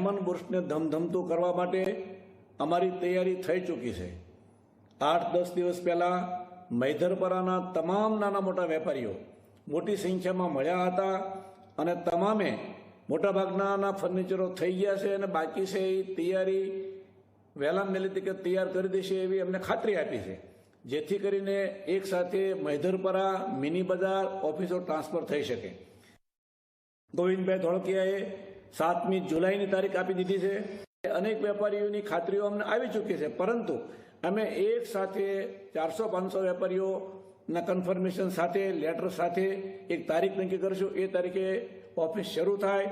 Diamond બુર્સને ધમધમતું કરવા માટે અમારી તૈયારી થઈ ચૂકી છે। 8-10 દિવસ પહેલાં મૈધરપરાના તમામ નાના મોટા વેપારીઓ મોટી સંખ્યામાં મળ્યા હતા અને તમામે મોટાભાગના ફર્નિચરો થઈ ગયા છે અને બાકી છે એ તૈયારી વહેલા વહેલી તકે તૈયાર કરી દેશે એવી અમને ખાતરી આપી છે, જેથી કરીને એક સાથે મૈધરપરા મિની બજાર ઓફિસો ટ્રાન્સફર થઈ શકે। ગોવિંદભાઈ ધોળકિયાએ 7મી જુલાઈની તારીખ આપી દીધી છે। અનેક વેપારીઓની ખાતરીઓ અમને આવી ચૂકી છે, પરંતુ અમે એક સાથે 400-500 વેપારીઓના કન્ફર્મેશન સાથે લેટર સાથે એક તારીખ નક્કી કરીશું। એ તારીખે ઓફિસ શરૂ થાય,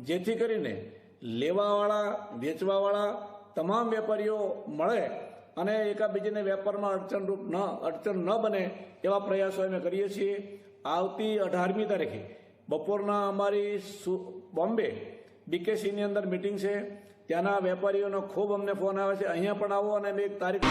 જેથી કરીને લેવાવાળા વેચવાવાળા તમામ વેપારીઓ મળે અને એકાબીજાને વેપારમાં અડચણ ન બને એવા પ્રયાસો અમે કરીએ છીએ। આવતી 18મી તારીખે બપોરના અમારી બોમ્બે BKCની અંદર મિટિંગ છે, ત્યાંના વેપારીઓનો ખૂબ અમને ફોન આવે છે, અહીંયા પણ આવો અને અમે એક તારીખ